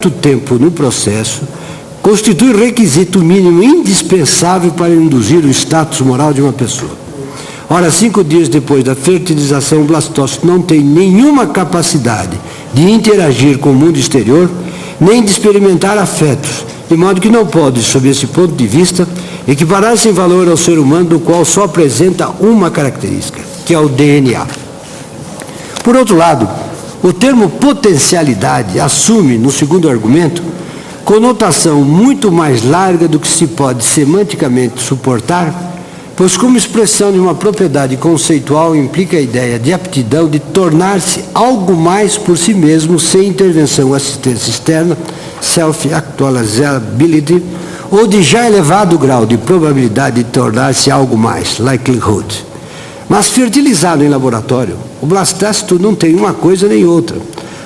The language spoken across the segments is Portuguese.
tempo no processo constitui requisito mínimo indispensável para induzir o status moral de uma pessoa. Ora, 5 dias depois da fertilização, o blastócito não tem nenhuma capacidade de interagir com o mundo exterior, nem de experimentar afetos, de modo que não pode, sob esse ponto de vista, equiparar-se em valor ao ser humano, do qual só apresenta uma característica, que é o DNA. Por outro lado, o termo potencialidade assume, no segundo argumento, conotação muito mais larga do que se pode semanticamente suportar, pois como expressão de uma propriedade conceitual implica a ideia de aptidão de tornar-se algo mais por si mesmo sem intervenção ou assistência externa, self-actualizability, ou de já elevado grau de probabilidade de tornar-se algo mais, likelihood. Mas fertilizado em laboratório, o blastócito não tem uma coisa nem outra.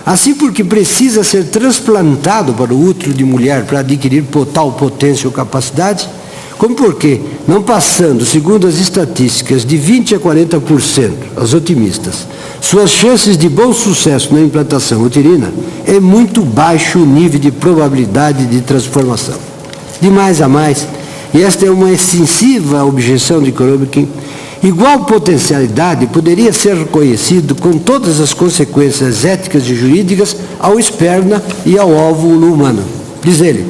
Assim, porque precisa ser transplantado para o útero de mulher para adquirir tal potência ou capacidade, como porque, não passando, segundo as estatísticas, de 20% a 40%, as otimistas, suas chances de bom sucesso na implantação uterina, é muito baixo o nível de probabilidade de transformação. De mais a mais, e esta é uma extensiva objeção de Kropotkine, igual potencialidade poderia ser reconhecido com todas as consequências éticas e jurídicas ao esperma e ao óvulo humano. Diz ele,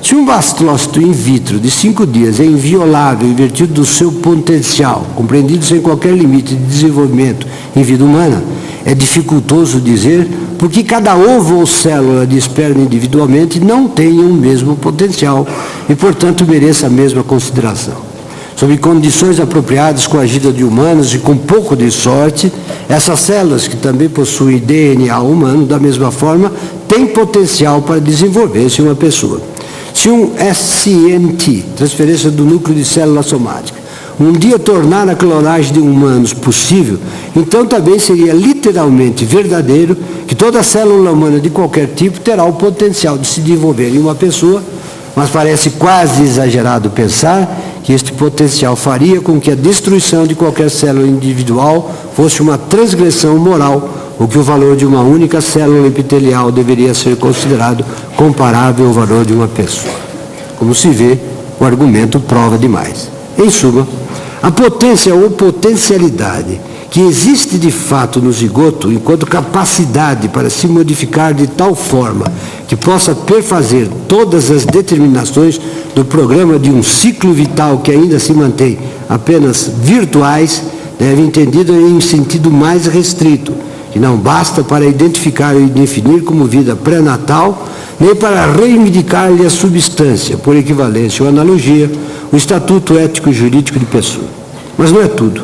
se um blastócito in vitro de 5 dias é inviolável em virtude do seu potencial, compreendido sem qualquer limite de desenvolvimento em vida humana, é dificultoso dizer porque cada ovo ou célula de esperma individualmente não tenha o mesmo potencial e, portanto, mereça a mesma consideração. Sob condições apropriadas com a ajuda de humanos e com pouco de sorte, essas células, que também possuem DNA humano, da mesma forma, têm potencial para desenvolver-se em uma pessoa. Se um SNT, transferência do núcleo de célula somática, um dia tornar a clonagem de humanos possível, então também seria literalmente verdadeiro que toda célula humana de qualquer tipo terá o potencial de se desenvolver em uma pessoa, mas parece quase exagerado pensar que este potencial faria com que a destruição de qualquer célula individual fosse uma transgressão moral, ou que o valor de uma única célula epitelial deveria ser considerado comparável ao valor de uma pessoa. Como se vê, o argumento prova demais. Em suma, a potência ou potencialidade que existe de fato no zigoto enquanto capacidade para se modificar de tal forma que possa perfazer todas as determinações do programa de um ciclo vital que ainda se mantém apenas virtuais, deve entendida em sentido mais restrito, que não basta para identificar e definir como vida pré-natal, nem para reivindicar-lhe a substância, por equivalência ou analogia, o estatuto ético e jurídico de pessoa. Mas não é tudo.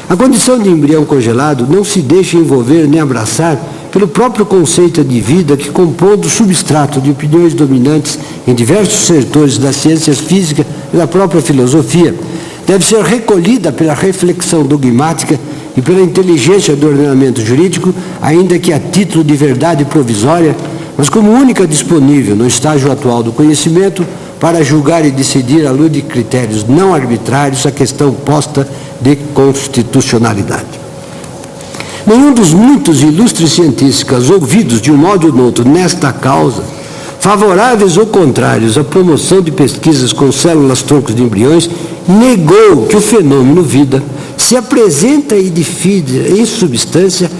A condição de embrião congelado não se deixa envolver nem abraçar pelo próprio conceito de vida que, compondo o substrato de opiniões dominantes em diversos setores das ciências físicas e da própria filosofia, deve ser recolhida pela reflexão dogmática e pela inteligência do ordenamento jurídico, ainda que a título de verdade provisória, mas como única disponível no estágio atual do conhecimento para julgar e decidir à luz de critérios não arbitrários a questão posta de constitucionalidade. Nenhum dos muitos ilustres cientistas ouvidos de um modo ou de outro nesta causa, favoráveis ou contrários à promoção de pesquisas com células-troncos de embriões, negou que o fenômeno vida se apresenta e define em substância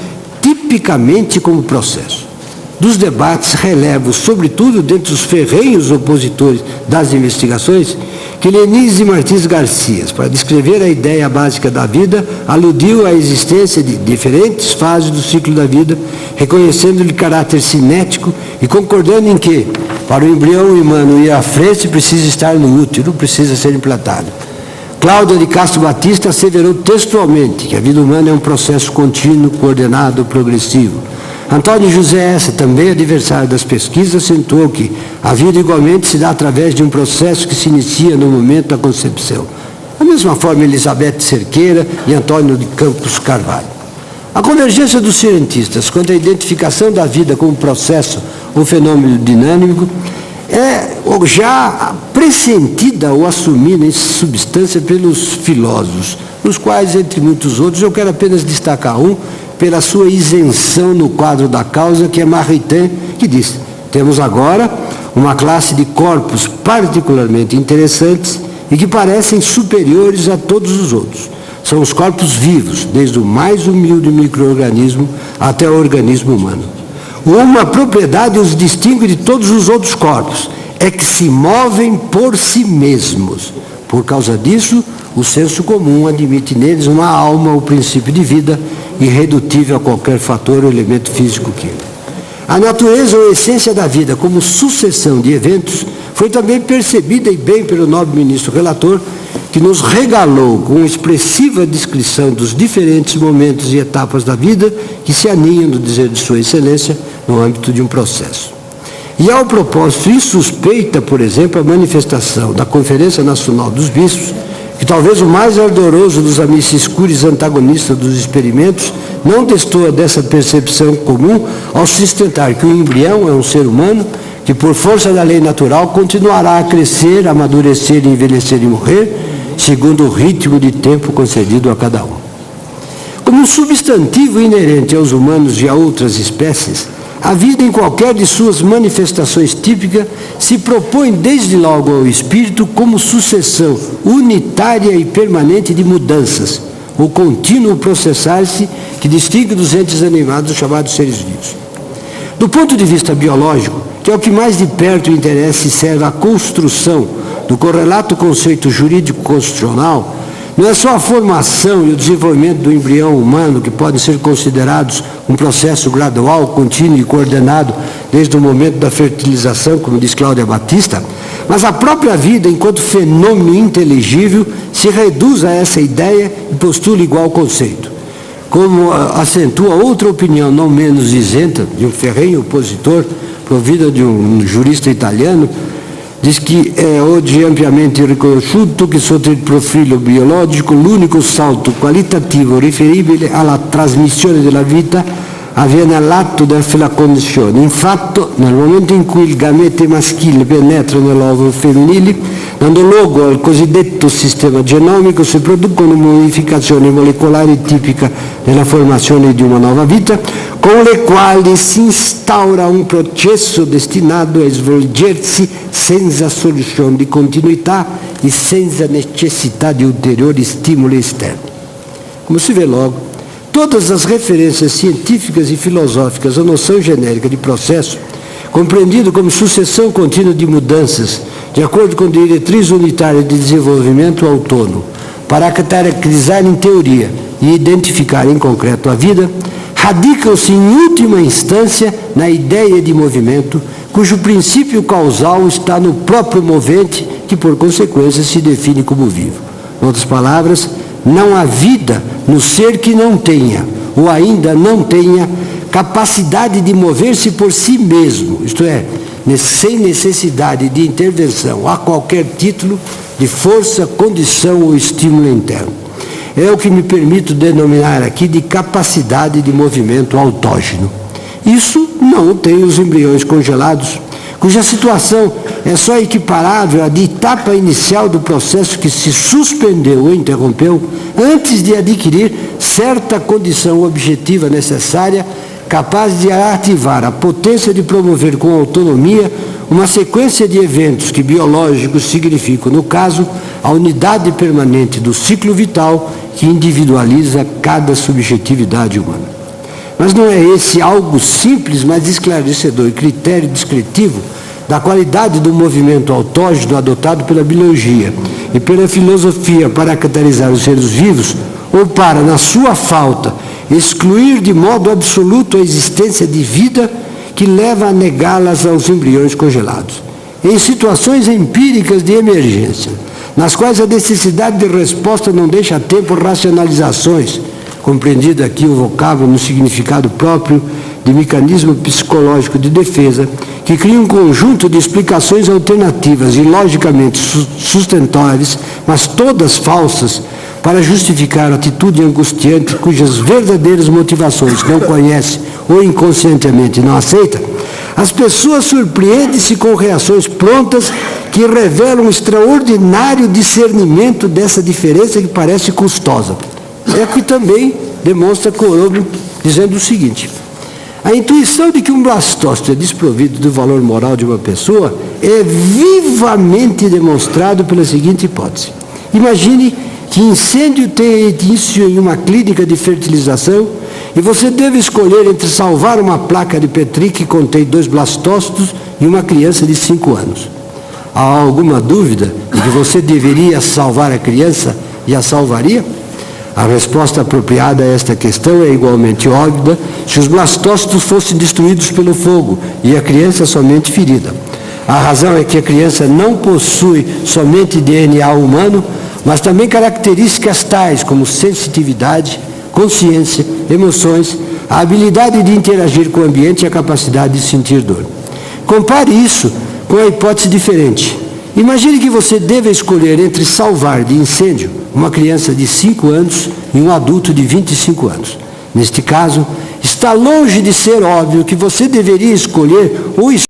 tipicamente como processo. Dos debates relevo, sobretudo dentre os ferrenhos opositores das investigações, que Lenise Martins Garcia, para descrever a ideia básica da vida, aludiu à existência de diferentes fases do ciclo da vida, reconhecendo-lhe caráter cinético e concordando em que, para o embrião humano ir à frente, precisa estar no útero, precisa ser implantado. Cláudia de Castro Batista asseverou textualmente que a vida humana é um processo contínuo, coordenado, progressivo. Antônio José S., também adversário das pesquisas, acentuou que a vida igualmente se dá através de um processo que se inicia no momento da concepção. Da mesma forma, Elizabeth Cerqueira e Antônio de Campos Carvalho. A convergência dos cientistas quanto à identificação da vida como processo ou fenômeno dinâmico é já pressentida ou assumida em substância pelos filósofos, nos quais, entre muitos outros, eu quero apenas destacar um, pela sua isenção no quadro da causa, que é Maritain, que diz: Temos agora uma classe de corpos particularmente interessantes e que parecem superiores a todos os outros. São os corpos vivos, desde o mais humilde micro-organismo até o organismo humano. Uma propriedade os distingue de todos os outros corpos, é que se movem por si mesmos. Por causa disso, o senso comum admite neles uma alma, o princípio de vida, irredutível a qualquer fator ou elemento físico-químico. A natureza ou essência da vida como sucessão de eventos foi também percebida e bem pelo nobre ministro relator, que nos regalou com expressiva descrição dos diferentes momentos e etapas da vida que se aninham, no dizer de Sua Excelência, no âmbito de um processo. E ao propósito insuspeita, por exemplo, a manifestação da Conferência Nacional dos Bispos, que talvez o mais ardoroso dos amicisscures antagonistas dos experimentos não destoa dessa percepção comum ao sustentar que o embrião é um ser humano que, por força da lei natural, continuará a crescer, amadurecer, envelhecer e morrer, segundo o ritmo de tempo concedido a cada um. Como um substantivo inerente aos humanos e a outras espécies, a vida em qualquer de suas manifestações típicas se propõe desde logo ao espírito como sucessão unitária e permanente de mudanças, o contínuo processar-se que distingue dos entes animados chamados seres vivos. Do ponto de vista biológico, que é o que mais de perto interessa e serve à construção do correlato conceito jurídico-constitucional, não é só a formação e o desenvolvimento do embrião humano que podem ser considerados um processo gradual, contínuo e coordenado desde o momento da fertilização, como diz Cláudia Batista, mas a própria vida, enquanto fenômeno inteligível, se reduz a essa ideia e postula igual conceito. Como acentua outra opinião não menos isenta, de um ferrenho opositor, provida de um jurista italiano, diz che è oggi ampiamente riconosciuto che sotto il profilo biologico l'unico salto qualitativo riferibile alla trasmissione della vita avviene all'atto della fecondazione. Infatti, nel momento in cui il gamete maschile penetra nell'ovulo femminile, dando luogo al cosiddetto sistema genomico, si producono modificazioni molecolari tipiche della formazione di una nuova vita, con le quali si instaura un processo destinato a svolgersi senza soluzione di continuità e senza necessità di ulteriori stimoli esterni. Como se vê logo, todas as referências científicas e filosóficas à noção genérica de processo, compreendido como sucessão contínua de mudanças, de acordo com diretriz unitária de desenvolvimento autônomo, para caracterizar em teoria e identificar em concreto a vida, radicam-se em última instância na ideia de movimento, cujo princípio causal está no próprio movente, que por consequência se define como vivo. Em outras palavras, não há vida no ser que não tenha, ou ainda não tenha, capacidade de mover-se por si mesmo, isto é, sem necessidade de intervenção a qualquer título de força, condição ou estímulo interno. É o que me permito denominar aqui de capacidade de movimento autógeno. Isso não tem os embriões congelados, cuja situação é só equiparável à de etapa inicial do processo que se suspendeu ou interrompeu antes de adquirir certa condição objetiva necessária, capaz de ativar a potência de promover com autonomia uma sequência de eventos que biológicos significam, no caso, a unidade permanente do ciclo vital que individualiza cada subjetividade humana. Mas não é esse algo simples, mas esclarecedor critério descritivo da qualidade do movimento autógeno adotado pela biologia e pela filosofia para caracterizar os seres vivos, ou para, na sua falta, excluir de modo absoluto a existência de vida que leva a negá-las aos embriões congelados. Em situações empíricas de emergência, nas quais a necessidade de resposta não deixa tempo racionalizações, compreendido aqui o vocábulo no significado próprio de mecanismo psicológico de defesa, que cria um conjunto de explicações alternativas e logicamente sustentáveis, mas todas falsas, para justificar a atitude angustiante cujas verdadeiras motivações não conhece ou inconscientemente não aceita, as pessoas surpreendem-se com reações prontas que revelam um extraordinário discernimento dessa diferença que parece custosa. É que também demonstra Corombo dizendo o seguinte: A intuição de que um blastócito é desprovido do valor moral de uma pessoa é vivamente demonstrado pela seguinte hipótese. Imagine que incêndio tenha início em uma clínica de fertilização e você deve escolher entre salvar uma placa de Petri que contém 2 blastócitos e uma criança de 5 anos. Há alguma dúvida de que você deveria salvar a criança e a salvaria? A resposta apropriada a esta questão é igualmente óbvia se os blastócitos fossem destruídos pelo fogo e a criança somente ferida. A razão é que a criança não possui somente DNA humano, mas também características tais como sensitividade, consciência, emoções, a habilidade de interagir com o ambiente e a capacidade de sentir dor. Compare isso com a hipótese diferente. Imagine que você deve escolher entre salvar de incêndio uma criança de 5 anos e um adulto de 25 anos. Neste caso, está longe de ser óbvio que você deveria escolher ou